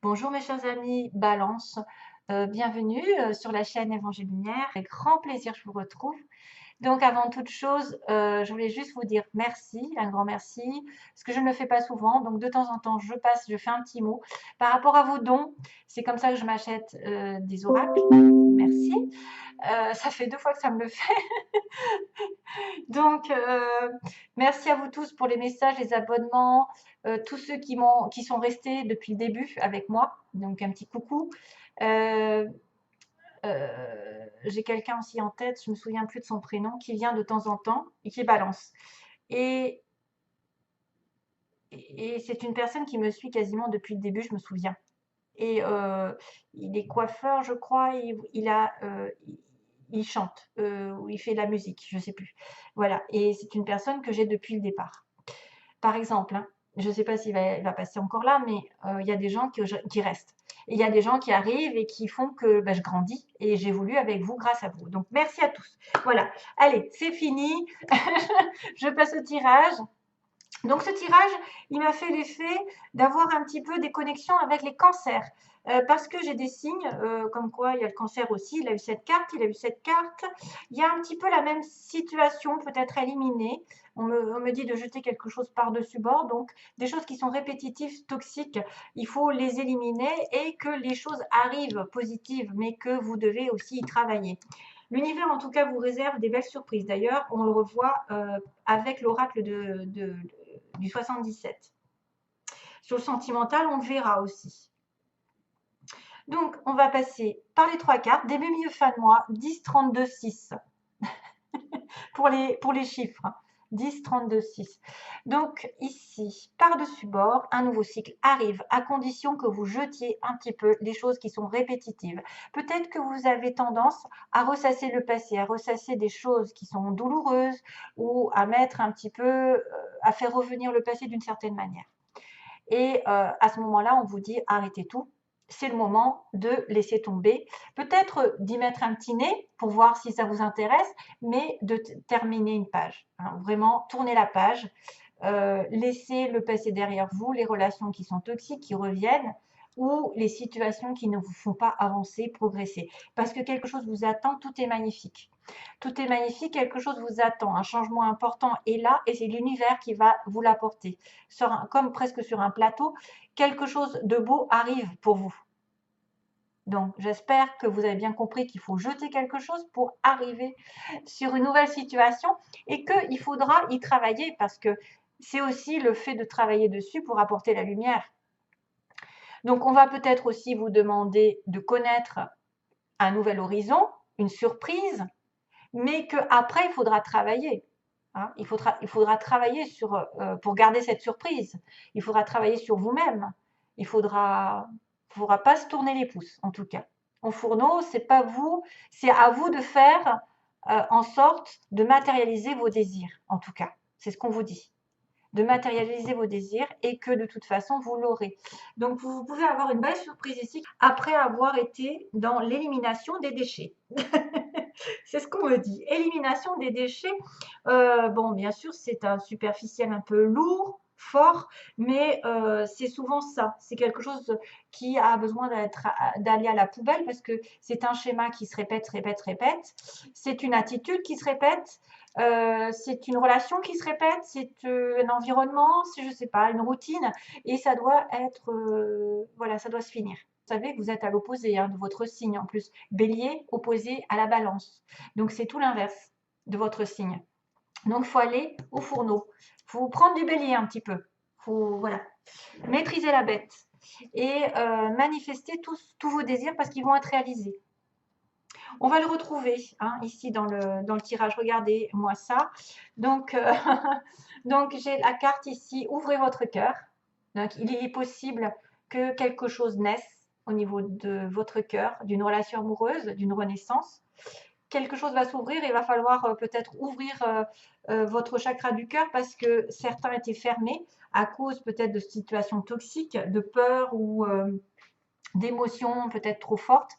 Bonjour mes chers amis Balance, bienvenue sur la chaîne Évangile Lumière. Avec grand plaisir je vous retrouve. Donc avant toute chose, je voulais juste vous dire merci, un grand merci, parce que je ne le fais pas souvent. Donc de temps en temps, je fais un petit mot. Par rapport à vos dons, c'est comme ça que je m'achète des oracles. Merci. Ça fait 2 fois que ça me le fait. Donc, merci à vous tous pour les messages, les abonnements, tous ceux qui sont restés depuis le début avec moi. Donc, un petit coucou. Euh, j'ai quelqu'un aussi en tête, je me souviens plus de son prénom, qui vient de temps en temps et qui balance. Et, et c'est une personne qui me suit quasiment depuis le début, je me souviens. Et il est coiffeur, je crois, il chante, ou il fait de la musique, je ne sais plus. Voilà, et c'est une personne que j'ai depuis le départ. Par exemple, hein, je ne sais pas il va passer encore là, mais il y a des gens qui restent. Et il y a des gens qui arrivent et qui font que bah, je grandis et j'évolue avec vous grâce à vous. Donc merci à tous. Voilà, allez, c'est fini. Je passe au tirage. Donc ce tirage, il m'a fait l'effet d'avoir un petit peu des connexions avec les cancers. Parce que j'ai des signes, comme quoi il y a le cancer aussi, il a eu cette carte, il a eu cette carte. Il y a un petit peu la même situation, peut-être éliminée. On me dit de jeter quelque chose par-dessus bord, donc des choses qui sont répétitives, toxiques, il faut les éliminer et que les choses arrivent positives, mais que vous devez aussi y travailler. L'univers, en tout cas, vous réserve des belles surprises. D'ailleurs, on le revoit avec l'oracle du 77. Sur le sentimental, on le verra aussi. Donc, on va passer par les 3 cartes. Début, milieu, fin de mois, 10, 32, 6. pour les chiffres. 10, 32, 6. Donc ici, par-dessus bord, un nouveau cycle arrive à condition que vous jetiez un petit peu les choses qui sont répétitives. Peut-être que vous avez tendance à ressasser le passé, à ressasser des choses qui sont douloureuses ou à mettre un petit peu, à faire revenir le passé d'une certaine manière. Et à ce moment-là, on vous dit arrêtez tout. C'est le moment de laisser tomber. Peut-être d'y mettre un petit nez pour voir si ça vous intéresse, mais de terminer une page. Hein, vraiment, tournez la page. Laissez le passé derrière vous, les relations qui sont toxiques, qui reviennent, ou les situations qui ne vous font pas avancer, progresser. Parce que quelque chose vous attend, tout est magnifique. Tout est magnifique, quelque chose vous attend, un changement important est là et c'est l'univers qui va vous l'apporter. Comme presque sur un plateau, quelque chose de beau arrive pour vous. Donc, j'espère que vous avez bien compris qu'il faut jeter quelque chose pour arriver sur une nouvelle situation et qu'il faudra y travailler parce que c'est aussi le fait de travailler dessus pour apporter la lumière. Donc, on va peut-être aussi vous demander de connaître un nouvel horizon, une surprise, mais qu'après, il faudra travailler. Hein, il faudra travailler pour garder cette surprise. Il faudra travailler sur vous-même. Il faudra pas se tourner les pouces, en tout cas. Au fourneau, c'est pas vous, c'est à vous de faire en sorte de matérialiser vos désirs, en tout cas. C'est ce qu'on vous dit. De matérialiser vos désirs et que de toute façon, vous l'aurez. Donc, vous pouvez avoir une belle surprise ici après avoir été dans l'élimination des déchets. C'est ce qu'on me dit. Élimination des déchets. Bon, bien sûr, c'est un superficiel un peu lourd, fort, mais c'est souvent ça. C'est quelque chose qui a besoin d'aller à la poubelle parce que c'est un schéma qui se répète, répète, répète. C'est une attitude qui se répète. C'est une relation qui se répète, c'est un environnement, c'est je sais pas, une routine, et ça doit être, voilà, ça doit se finir. Vous savez que vous êtes à l'opposé hein, de votre signe en plus. Bélier opposé à la balance. Donc c'est tout l'inverse de votre signe. Donc il faut aller au fourneau. Il faut prendre du bélier un petit peu. Faut voilà, maîtriser la bête et manifester tous vos désirs parce qu'ils vont être réalisés. On va le retrouver hein, ici dans le tirage. Regardez-moi ça. Donc, donc j'ai la carte ici. Ouvrez votre cœur. Donc, il est possible que quelque chose naisse au niveau de votre cœur, d'une relation amoureuse, d'une renaissance. Quelque chose va s'ouvrir et il va falloir peut-être ouvrir votre chakra du cœur parce que certains étaient fermés à cause peut-être de situations toxiques, de peur ou d'émotions peut-être trop fortes.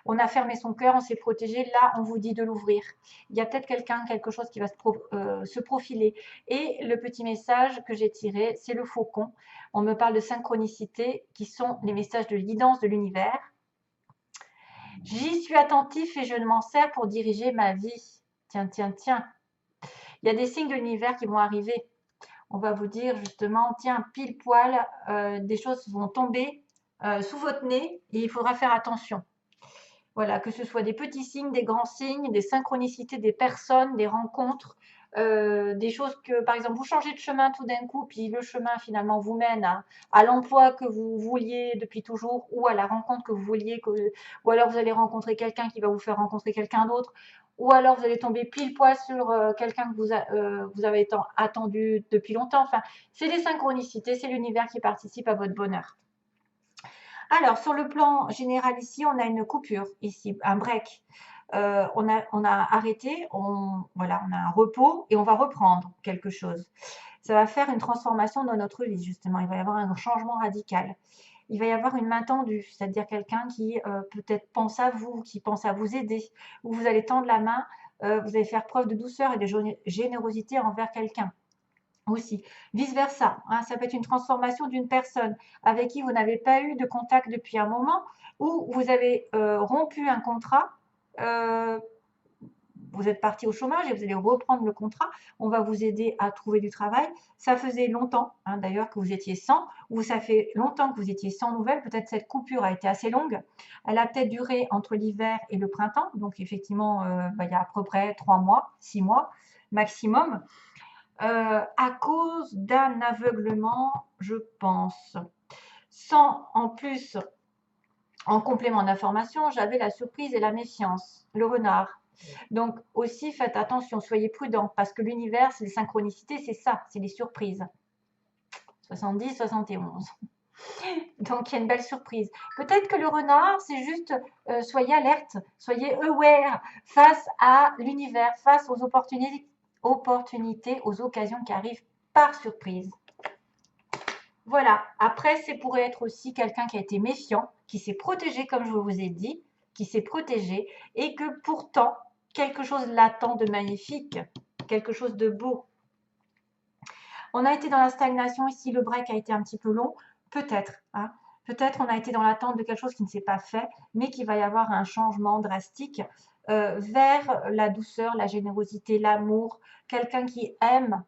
On a fermé son cœur, on s'est protégé. Là, on vous dit de l'ouvrir. Il y a peut-être quelque chose qui va se profiler. Et le petit message que j'ai tiré, c'est le faucon. On me parle de synchronicité, qui sont les messages de guidance de l'univers. J'y suis attentif et je m'en sers pour diriger ma vie. Tiens, tiens, tiens. Il y a des signes de l'univers qui vont arriver. On va vous dire justement, tiens, pile poil, des choses vont tomber sous votre nez et il faudra faire attention. Voilà, que ce soit des petits signes, des grands signes, des synchronicités, des personnes, des rencontres, des choses que, par exemple, vous changez de chemin tout d'un coup, puis le chemin finalement vous mène à l'emploi que vous vouliez depuis toujours ou à la rencontre que vous vouliez, ou alors vous allez rencontrer quelqu'un qui va vous faire rencontrer quelqu'un d'autre, ou alors vous allez tomber pile poil sur quelqu'un que vous avez attendu depuis longtemps. Enfin, c'est des synchronicités, c'est l'univers qui participe à votre bonheur. Alors, sur le plan général, ici, on a une coupure, ici, un break. On a arrêté, voilà, on a un repos et on va reprendre quelque chose. Ça va faire une transformation dans notre vie, justement. Il va y avoir un changement radical. Il va y avoir une main tendue, c'est-à-dire quelqu'un qui peut-être pense à vous, qui pense à vous aider, ou vous allez tendre la main, vous allez faire preuve de douceur et de générosité envers quelqu'un aussi. Vice-versa, hein, ça peut être une transformation d'une personne avec qui vous n'avez pas eu de contact depuis un moment ou vous avez rompu un contrat, vous êtes parti au chômage et vous allez reprendre le contrat, on va vous aider à trouver du travail. Ça faisait longtemps, hein, d'ailleurs, que vous étiez sans, ou ça fait longtemps que vous étiez sans nouvelles, peut-être cette coupure a été assez longue, elle a peut-être duré entre l'hiver et le printemps, donc effectivement, il y a à peu près 3 mois, 6 mois maximum. À cause d'un aveuglement, je pense. Sans, en plus, en complément d'information, j'avais la surprise et la méfiance, le renard. Donc aussi, faites attention, soyez prudents, parce que l'univers, c'est les synchronicités, c'est ça, c'est les surprises. 70, 71. Donc, il y a une belle surprise. Peut-être que le renard, c'est juste, soyez alerte, soyez aware face à l'univers, face aux opportunités, aux occasions qui arrivent par surprise. Voilà. Après, c'est pourrait être aussi quelqu'un qui a été méfiant, qui s'est protégé, comme je vous ai dit, qui s'est protégé, et que pourtant, quelque chose l'attend de magnifique, quelque chose de beau. On a été dans la stagnation ici, le break a été un petit peu long, peut-être. Hein. Peut-être on a été dans l'attente de quelque chose qui ne s'est pas fait, mais qu'il va y avoir un changement drastique vers la douceur, la générosité, l'amour, quelqu'un qui aime,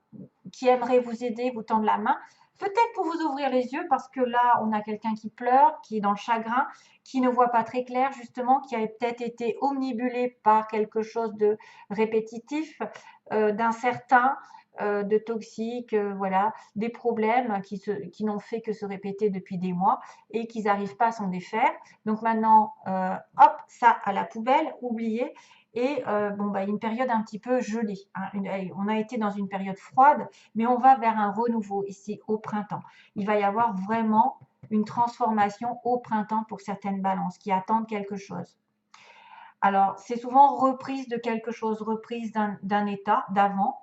qui aimerait vous aider, vous tendre la main. Peut-être pour vous ouvrir les yeux, parce que là, on a quelqu'un qui pleure, qui est dans le chagrin, qui ne voit pas très clair, justement, qui a peut-être été omnibulé par quelque chose de répétitif, d'incertain, de toxique, voilà, des problèmes qui n'ont fait que se répéter depuis des mois et qu'ils n'arrivent pas à s'en défaire. Donc maintenant, hop, ça à la poubelle, oublié. Et bon, bah, une période un petit peu gelée. Hein. On a été dans une période froide, mais on va vers un renouveau ici au printemps. Il va y avoir vraiment une transformation au printemps pour certaines balances qui attendent quelque chose. Alors, c'est souvent reprise de quelque chose, reprise d'un état d'avant,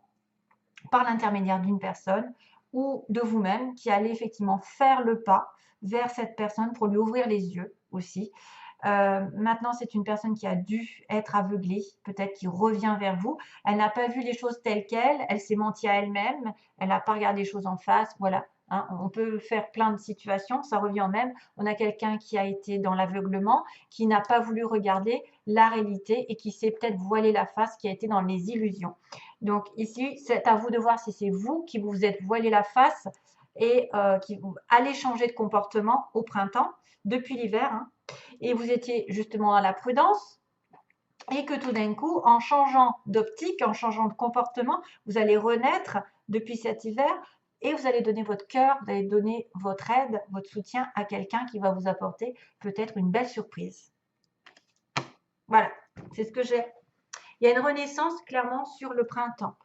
par l'intermédiaire d'une personne ou de vous-même qui allez effectivement faire le pas vers cette personne pour lui ouvrir les yeux aussi. Maintenant, c'est une personne qui a dû être aveuglée, peut-être qui revient vers vous. Elle n'a pas vu les choses telles quelles, elle s'est menti à elle-même, elle n'a pas regardé les choses en face. Voilà, hein, on peut faire plein de situations, ça revient au même. On a quelqu'un qui a été dans l'aveuglement, qui n'a pas voulu regarder la réalité et qui s'est peut-être voilé la face, qui a été dans les illusions. Donc ici, c'est à vous de voir si c'est vous qui vous êtes voilé la face et qui allez changer de comportement au printemps, depuis l'hiver, hein, et vous étiez justement à la prudence, et que tout d'un coup, en changeant d'optique, en changeant de comportement, vous allez renaître depuis cet hiver et vous allez donner votre cœur, vous allez donner votre aide, votre soutien à quelqu'un qui va vous apporter peut-être une belle surprise. Voilà, c'est ce que j'ai. Il y a une renaissance clairement sur le printemps.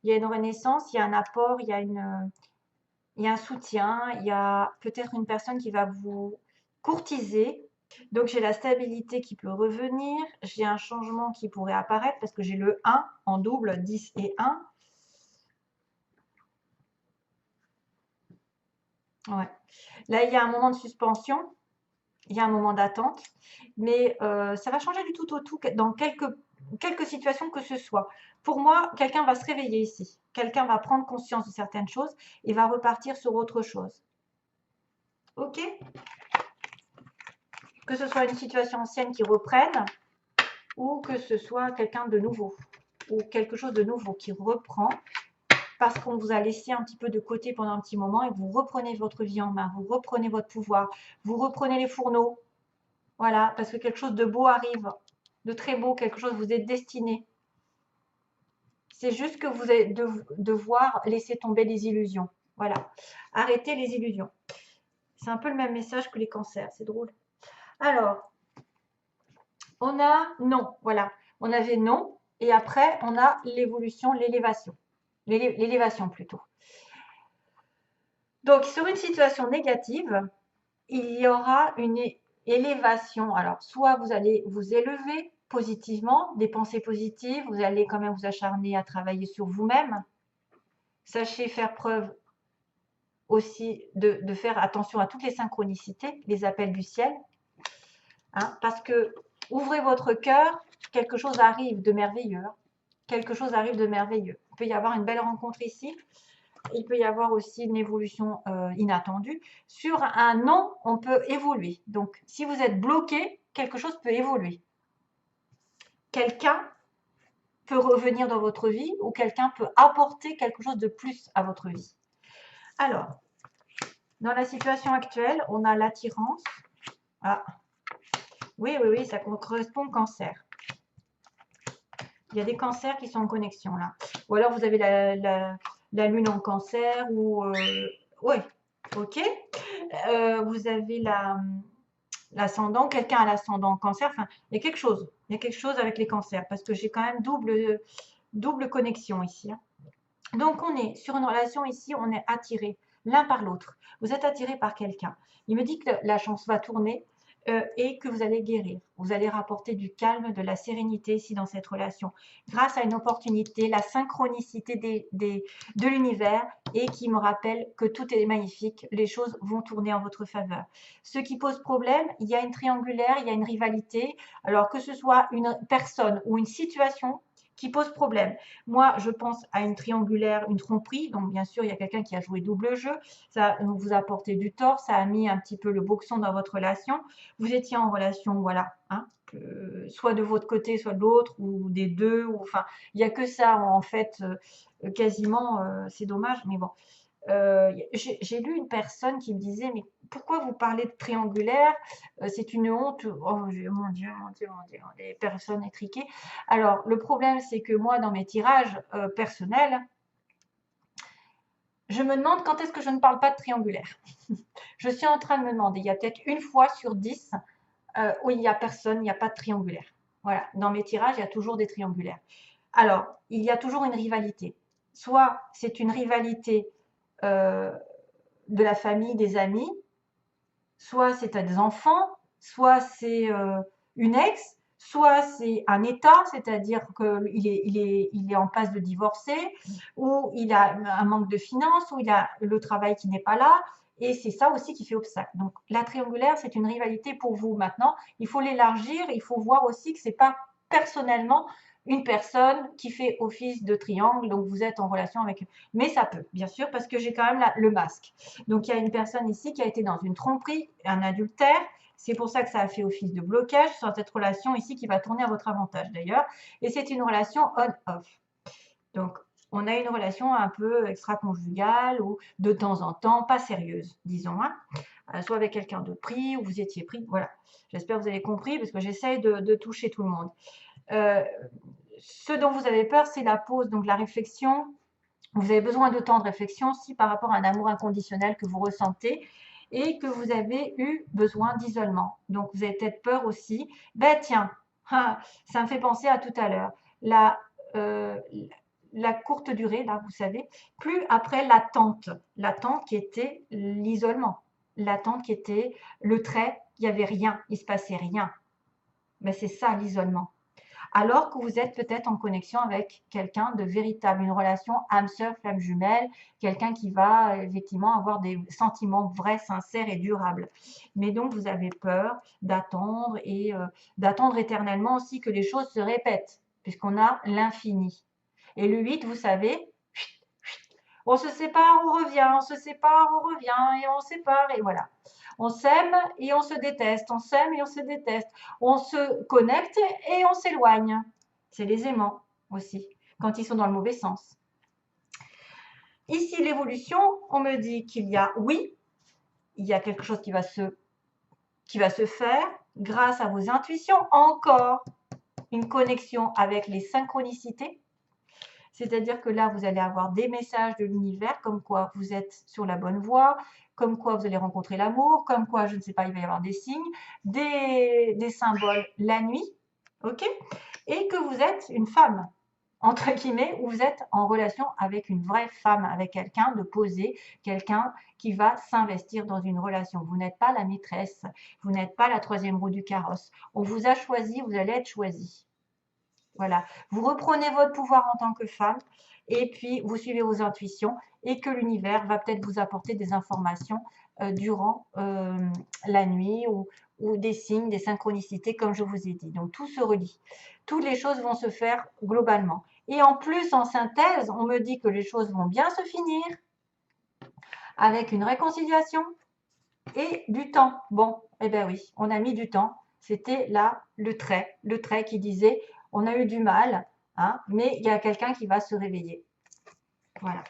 Il y a une renaissance, il y a un apport, il y a un soutien, il y a peut-être une personne qui va vous courtiser. Donc j'ai la stabilité qui peut revenir, j'ai un changement qui pourrait apparaître parce que j'ai le 1 en double, 10 et 1. Ouais. Là, il y a un moment de suspension. il y a un moment d'attente, mais ça va changer du tout au tout dans quelques situations que ce soit. Pour moi, quelqu'un va se réveiller ici. Quelqu'un va prendre conscience de certaines choses et va repartir sur autre chose. Ok? Que ce soit une situation ancienne qui reprenne ou que ce soit quelqu'un de nouveau ou quelque chose de nouveau qui reprend parce qu'on vous a laissé un petit peu de côté pendant un petit moment et vous reprenez votre vie en main, vous reprenez votre pouvoir, vous reprenez les fourneaux. Voilà, parce que quelque chose de beau arrive, de très beau, quelque chose vous êtes destiné. C'est juste que vous allez devoir laisser tomber les illusions. Voilà, arrêtez les illusions. C'est un peu le même message que les cancers, c'est drôle. Alors, on a non, voilà. On avait non, et après, on a l'évolution, l'élévation. L'élévation plutôt. Donc, sur une situation négative, il y aura une élévation. Alors, soit vous allez vous élever positivement, des pensées positives, vous allez quand même vous acharner à travailler sur vous-même. Sachez faire preuve aussi de faire attention à toutes les synchronicités, les appels du ciel, hein, parce que ouvrez votre cœur, quelque chose arrive de merveilleux. Quelque chose arrive de merveilleux. Il peut y avoir une belle rencontre ici. Il peut y avoir aussi une évolution inattendue. Sur un non, on peut évoluer. Donc, si vous êtes bloqué, quelque chose peut évoluer. Quelqu'un peut revenir dans votre vie ou quelqu'un peut apporter quelque chose de plus à votre vie. Alors, dans la situation actuelle, on a l'attirance. Ah, oui, ça correspond au cancer. Il y a des cancers qui sont en connexion là. Ou alors vous avez la lune en cancer ou oui, ok. Vous avez l'ascendant, quelqu'un a l'ascendant en cancer. Enfin, il y a quelque chose. Il y a quelque chose avec les cancers parce que j'ai quand même double connexion ici. Hein. Donc on est sur une relation ici, on est attiré l'un par l'autre. Vous êtes attiré par quelqu'un. Il me dit que la chance va tourner. Et que vous allez guérir. Vous allez rapporter du calme, de la sérénité ici dans cette relation, grâce à une opportunité, la synchronicité de l'univers et qui me rappelle que tout est magnifique, les choses vont tourner en votre faveur. Ce qui pose problème, il y a une triangulaire, il y a une rivalité, alors que ce soit une personne ou une situation qui pose problème. Moi, je pense à une triangulaire, une tromperie. Donc, bien sûr, il y a quelqu'un qui a joué double jeu. Ça vous a apporté du tort. Ça a mis un petit peu le boxon dans votre relation. Vous étiez en relation, voilà, hein, soit de votre côté, soit de l'autre, ou des deux. Ou, enfin, il n'y a que ça, en fait, quasiment. C'est dommage, mais bon. J'ai lu une personne qui me disait, mais pourquoi vous parlez de triangulaire? C'est une honte. Oh mon Dieu, mon Dieu, les personnes étriquées. Alors, le problème, c'est que moi, dans mes tirages personnels, je me demande quand est-ce que je ne parle pas de triangulaire. Je suis en train de me demander, il y a peut-être une fois sur 10 où il n'y a personne, il n'y a pas de triangulaire. Voilà, dans mes tirages, il y a toujours des triangulaires. Alors, il y a toujours une rivalité. Soit c'est une rivalité de la famille, des amis, soit c'est des enfants, soit c'est une ex, soit c'est un état, c'est-à-dire qu'il est en passe de divorcer, ou il a un manque de finances, ou il a le travail qui n'est pas là, et c'est ça aussi qui fait obstacle. Donc la triangulaire, c'est une rivalité pour vous maintenant. Il faut l'élargir, il faut voir aussi que ce n'est pas personnellement une personne qui fait office de triangle, donc vous êtes en relation avec... Mais ça peut, bien sûr, parce que j'ai quand même le masque. Donc, il y a une personne ici qui a été dans une tromperie, un adultère. C'est pour ça que ça a fait office de blocage sur cette relation ici qui va tourner à votre avantage d'ailleurs. Et c'est une relation on-off. Donc, on a une relation un peu extra-conjugale ou de temps en temps, pas sérieuse, disons. Hein. Soit avec quelqu'un de pris ou vous étiez pris. Voilà. J'espère que vous avez compris parce que j'essaye de toucher tout le monde. Ce dont vous avez peur, c'est la pause, donc la réflexion. Vous avez besoin de temps de réflexion aussi par rapport à un amour inconditionnel que vous ressentez et que vous avez eu besoin d'isolement. Donc, vous avez peut-être peur aussi. Ben tiens, ça me fait penser à tout à l'heure. La courte durée, là, vous savez, plus après l'attente. L'attente qui était l'isolement. L'attente qui était le trait, il n'y avait rien, il ne se passait rien. Ben, c'est ça l'isolement. alors que vous êtes peut-être en connexion avec quelqu'un de véritable, une relation âme sœur, flamme jumelle, quelqu'un qui va effectivement avoir des sentiments vrais, sincères et durables. Mais donc vous avez peur d'attendre et d'attendre éternellement aussi que les choses se répètent, puisqu'on a l'infini. Et le 8, vous savez, on se sépare, on revient, on se sépare, on revient, et on se sépare, et voilà. On s'aime et on se déteste, on s'aime et on se déteste. On se connecte et on s'éloigne. C'est les aimants aussi, quand ils sont dans le mauvais sens. Ici, l'évolution, on me dit qu'il y a, oui, il y a quelque chose qui va se faire grâce à vos intuitions, encore une connexion avec les synchronicités. C'est-à-dire que là, vous allez avoir des messages de l'univers, comme quoi vous êtes sur la bonne voie, comme quoi vous allez rencontrer l'amour, comme quoi, je ne sais pas, il va y avoir des signes, des symboles la nuit, ok? Et que vous êtes une femme, entre guillemets, ou vous êtes en relation avec une vraie femme, avec quelqu'un de posé, quelqu'un qui va s'investir dans une relation. Vous n'êtes pas la maîtresse, vous n'êtes pas la troisième roue du carrosse. On vous a choisi, vous allez être choisi. Voilà, vous reprenez votre pouvoir en tant que femme et puis vous suivez vos intuitions et que l'univers va peut-être vous apporter des informations durant la nuit ou des signes, des synchronicités comme je vous ai dit. Donc tout se relie. Toutes les choses vont se faire globalement. Et en plus, en synthèse, on me dit que les choses vont bien se finir avec une réconciliation et du temps. Bon, eh bien oui, on a mis du temps. C'était là le trait qui disait on a eu du mal, hein, mais il y a quelqu'un qui va se réveiller. Voilà.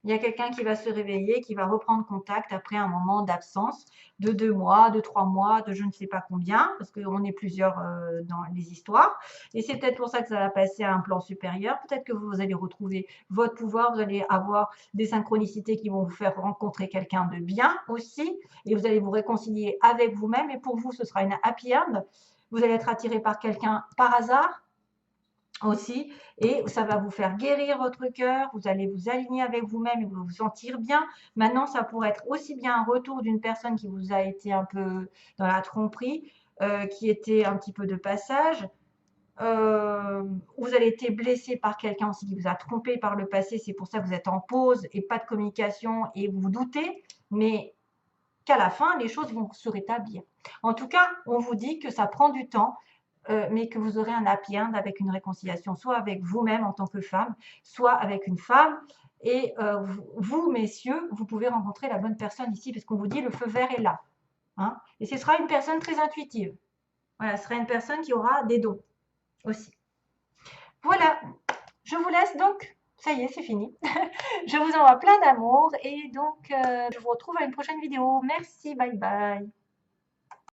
Il y a quelqu'un qui va se réveiller, qui va reprendre contact après un moment d'absence de 2 mois, de 3 mois, de je ne sais pas combien, parce qu'on est plusieurs dans les histoires. Et c'est peut-être pour ça que ça va passer à un plan supérieur. Peut-être que vous allez retrouver votre pouvoir, vous allez avoir des synchronicités qui vont vous faire rencontrer quelqu'un de bien aussi, et vous allez vous réconcilier avec vous-même. Et pour vous, ce sera une happy end. Vous allez être attiré par quelqu'un par hasard aussi, et ça va vous faire guérir votre cœur, vous allez vous aligner avec vous-même et vous vous sentir bien. Maintenant, ça pourrait être aussi bien un retour d'une personne qui vous a été un peu dans la tromperie, qui était un petit peu de passage. Vous avez été blessé par quelqu'un aussi qui vous a trompé par le passé, c'est pour ça que vous êtes en pause et pas de communication et vous vous doutez, mais qu'à la fin, les choses vont se rétablir. En tout cas, on vous dit que ça prend du temps, mais que vous aurez un happy end avec une réconciliation, soit avec vous-même en tant que femme, soit avec une femme. Et vous, messieurs, vous pouvez rencontrer la bonne personne ici, parce qu'on vous dit le feu vert est là. Hein, et ce sera une personne très intuitive. Voilà, ce sera une personne qui aura des dons aussi. Voilà, je vous laisse donc. Ça y est, c'est fini. Je vous envoie plein d'amour et donc je vous retrouve à une prochaine vidéo. Merci, bye bye.